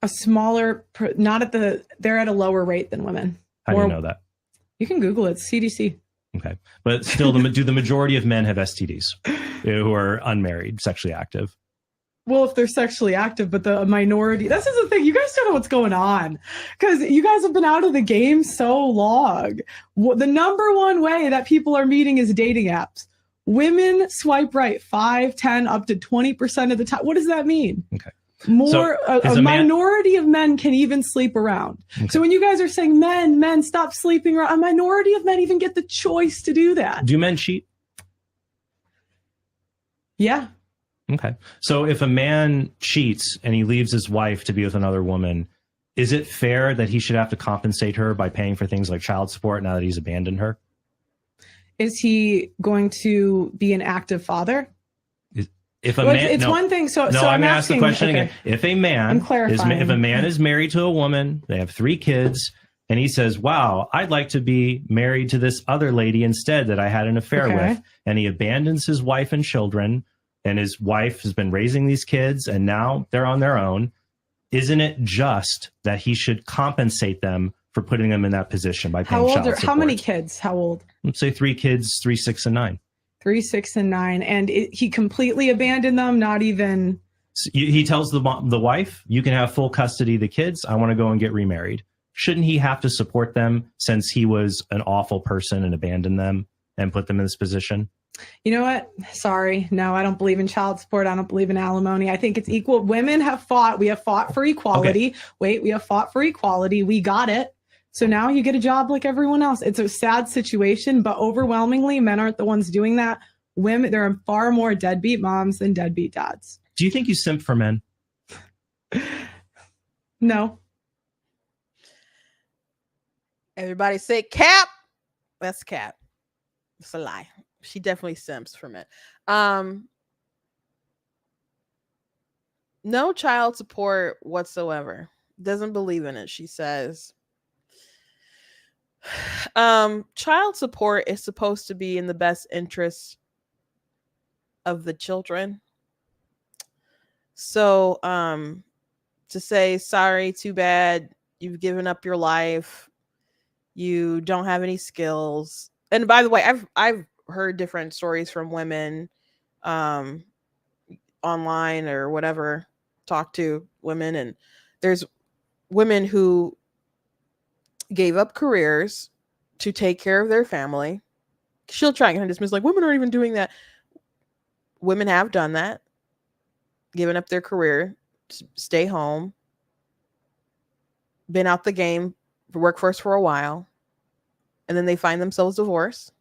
A smaller, they're at a lower rate than women. How do you know that? You can Google it. CDC. Okay, but still, do the majority of men have STDs who are unmarried, sexually active? Well, if they're sexually active, but the minority, this is the thing. You guys don't know what's going on, because you guys have been out of the game so long. The number one way that people are meeting is dating apps. Women swipe right 5, 10, up to 20% of the time. What does that mean? Okay. A minority of men can even sleep around. Okay. So when you guys are saying men stop sleeping around, a minority of men even get the choice to do that. Do men cheat? Yeah. Okay. So if a man cheats and he leaves his wife to be with another woman, is it fair that he should have to compensate her by paying for things like child support now that he's abandoned her? Is he going to be an active father? If a man, it's one thing. So I'm going to ask the question again. If a man is married to a woman, they have 3 kids, and he says, "Wow, I'd like to be married to this other lady instead that I had an affair with," and he abandons his wife and children, and his wife has been raising these kids, and now they're on their own. Isn't it just that he should compensate them for putting them in that position by paying child support? How many kids? How old? Let's say 3 kids, 3, 6, and 9. 3, 6, and 9. And he completely abandoned them, not even... So he tells the wife, "You can have full custody of the kids. I want to go and get remarried." Shouldn't he have to support them since he was an awful person and abandoned them and put them in this position? You know what? Sorry. No, I don't believe in child support. I don't believe in alimony. I think it's equal. Women have fought. We have fought for equality. Okay. We have fought for equality. We got it. So now you get a job like everyone else. It's a sad situation, but overwhelmingly, men aren't the ones doing that. Women, there are far more deadbeat moms than deadbeat dads. Do you think you simp for men? No. Everybody say cap. That's cap. It's a lie. She definitely simps for men. No child support whatsoever. Doesn't believe in it, she says. Child support is supposed to be in the best interest of the children. So to say sorry, too bad, you've given up your life, you don't have any skills. And by the way, I've heard different stories from women online or whatever, talk to women, and there's women who gave up careers to take care of their family. She'll try and dismiss like women aren't even doing that. Women have done that, given up their career to stay home, been out the game for workforce for a while, and then they find themselves divorced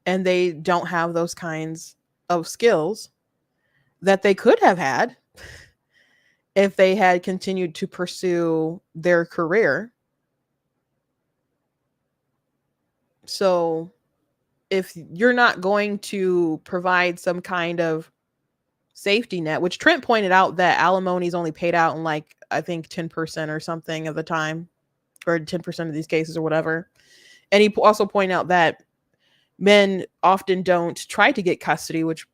and they don't have those kinds of skills that they could have had if they had continued to pursue their career. So if you're not going to provide some kind of safety net, which Trent pointed out that alimony is only paid out in like, I think 10% or something of the time, or 10% of these cases or whatever. And he also pointed out that men often don't try to get custody, which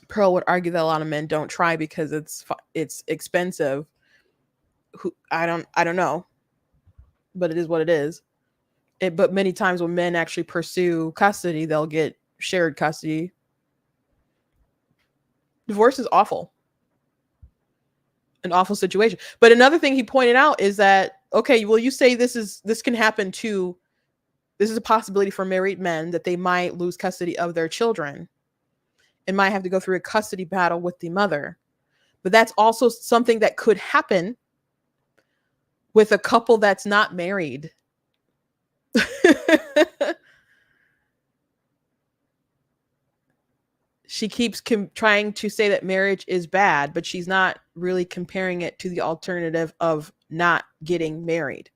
Pearl would argue that a lot of men don't try because it's expensive. I don't know, but it is what it is. But many times when men actually pursue custody, they'll get shared custody. Divorce is awful. An awful situation. But another thing he pointed out is that, okay, well, you say this can happen too. This is a possibility for married men that they might lose custody of their children and might have to go through a custody battle with the mother. But that's also something that could happen with a couple that's not married. She keeps trying to say that marriage is bad, but she's not really comparing it to the alternative of not getting married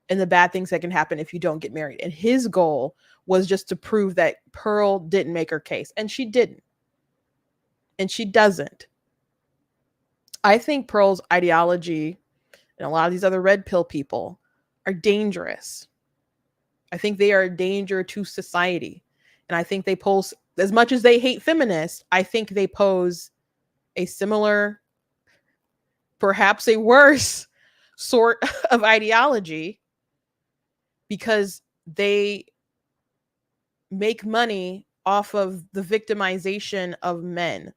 and the bad things that can happen if you don't get married. And his goal was just to prove that Pearl didn't make her case, and she didn't. And she doesn't. I think Pearl's ideology and a lot of these other red pill people are dangerous. I think they are a danger to society. And I think they pose, as much as they hate feminists, I think they pose a similar, perhaps a worse sort of ideology, because they make money off of the victimization of men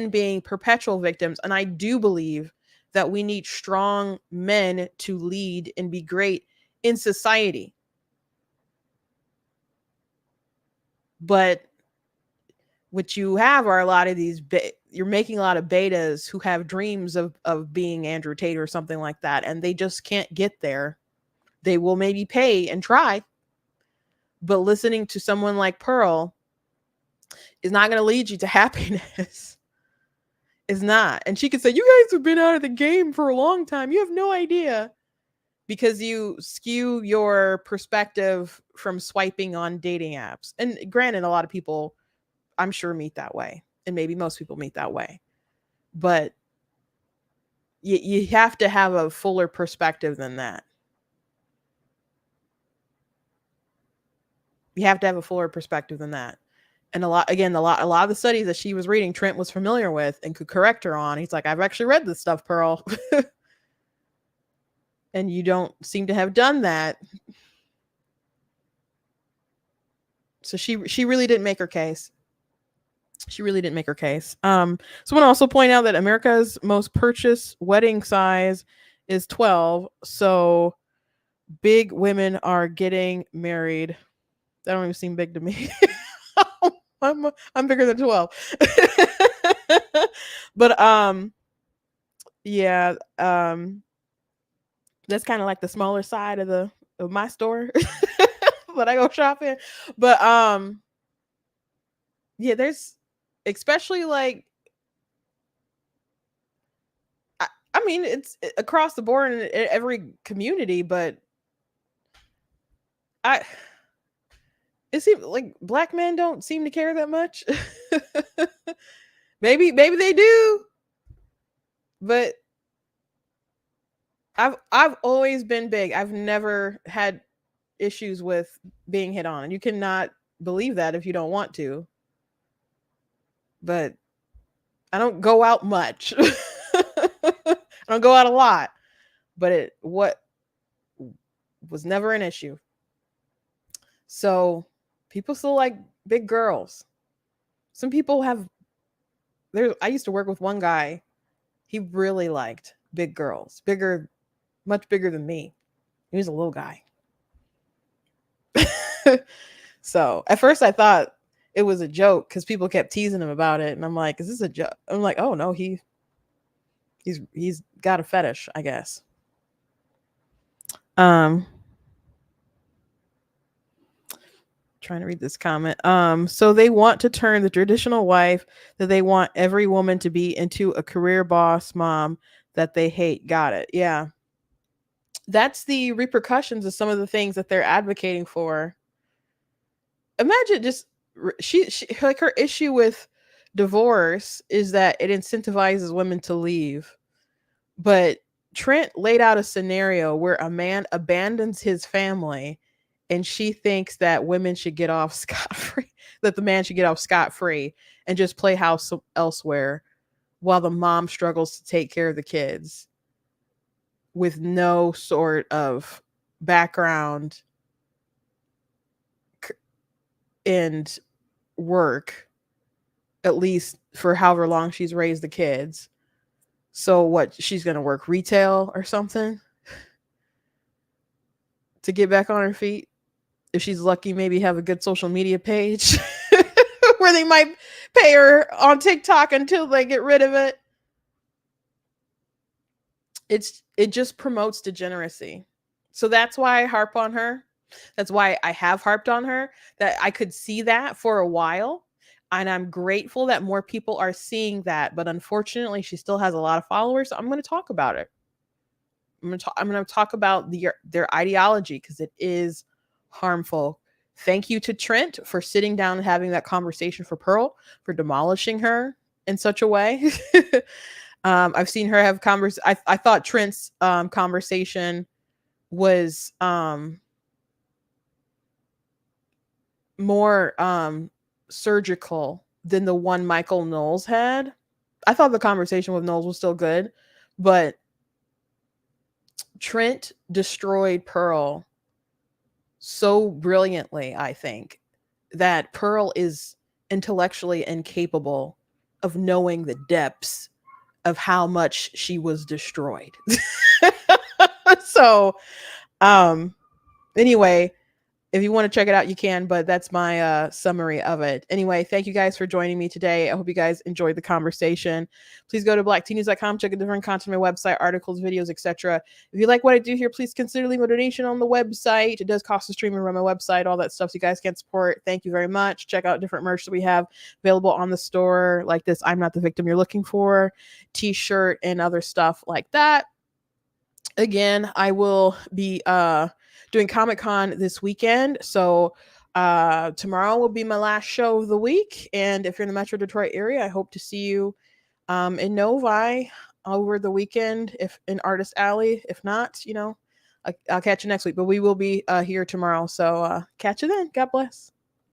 being perpetual victims. And I do believe that we need strong men to lead and be great in society. But what you have are a lot of these, you're making a lot of betas who have dreams of being Andrew Tate or something like that, and they just can't get there. They will maybe pay and try, but listening to someone like Pearl is not going to lead you to happiness. It's not. And she could say, you guys have been out of the game for a long time. You have no idea, because you skew your perspective from swiping on dating apps. And granted, a lot of people, I'm sure, meet that way. And maybe most people meet that way. But you have to have a fuller perspective than that. You have to have a fuller perspective than that. And a lot of the studies that she was reading, Trent was familiar with and could correct her on. He's like, I've actually read this stuff, Pearl. And you don't seem to have done that. So she really didn't make her case. She really didn't make her case. Someone also pointed out that America's most purchased wedding size is 12. So big women are getting married. That don't even seem big to me. I'm bigger than 12. But yeah, that's kind of like the smaller side of my store that I go shop in. But yeah, there's especially like I mean it's across the board in every community, but it seems like black men don't seem to care that much. maybe they do, but I've always been big. I've never had issues with being hit on. You cannot believe that if you don't want to. But I don't go out much. I don't go out a lot. But what was never an issue. So people still like big girls. Some people have I used to work with one guy. He really liked big girls. Much bigger than me. He was a little guy. So at first I thought it was a joke because people kept teasing him about it. And I'm like, is this a joke? I'm like, oh no, he's got a fetish, I guess. Trying to read this comment. So they want to turn the traditional wife that they want every woman to be into a career boss mom that they hate. Got it. Yeah. That's the repercussions of some of the things that they're advocating for. Imagine just she like her issue with divorce is that it incentivizes women to leave. But Trent laid out a scenario where a man abandons his family and she thinks that women should get off scot-free, that the man should get off scot-free and just play house elsewhere while the mom struggles to take care of the kids with no sort of background and work, at least for however long she's raised the kids. So what, she's going to work retail or something to get back on her feet? If she's lucky, maybe have a good social media page where they might pay her on TikTok until they get rid of it. It just promotes degeneracy. So that's why I harp on her. That's why I have harped on her, that I could see that for a while. And I'm grateful that more people are seeing that. But unfortunately, she still has a lot of followers. So I'm going to talk about it. I'm going to talk about their ideology because it is harmful. Thank you to Trent for sitting down and having that conversation for Pearl, for demolishing her in such a way. I've seen her have I thought Trent's conversation was more surgical than the one Michael Knowles had. I thought the conversation with Knowles was still good, but Trent destroyed Pearl so brilliantly, I think, that Pearl is intellectually incapable of knowing the depths of how much she was destroyed. So, anyway, if you want to check it out, you can, but that's my summary of it. Anyway, thank you guys for joining me today. I hope you guys enjoyed the conversation. Please go to blacktnews.com, check out different content on my website, articles, videos, etc. If you like what I do here, please consider leaving a donation on the website. It does cost to stream and run my website, all that stuff, so you guys can support. Thank you very much. Check out different merch that we have available on the store, like this I'm Not the Victim You're Looking For t-shirt and other stuff like that. Again, I will be doing Comic-Con this weekend. So tomorrow will be my last show of the week. And if you're in the Metro Detroit area, I hope to see you in Novi over the weekend, if in Artist Alley. If not, I'll catch you next week. But we will be here tomorrow. So catch you then. God bless.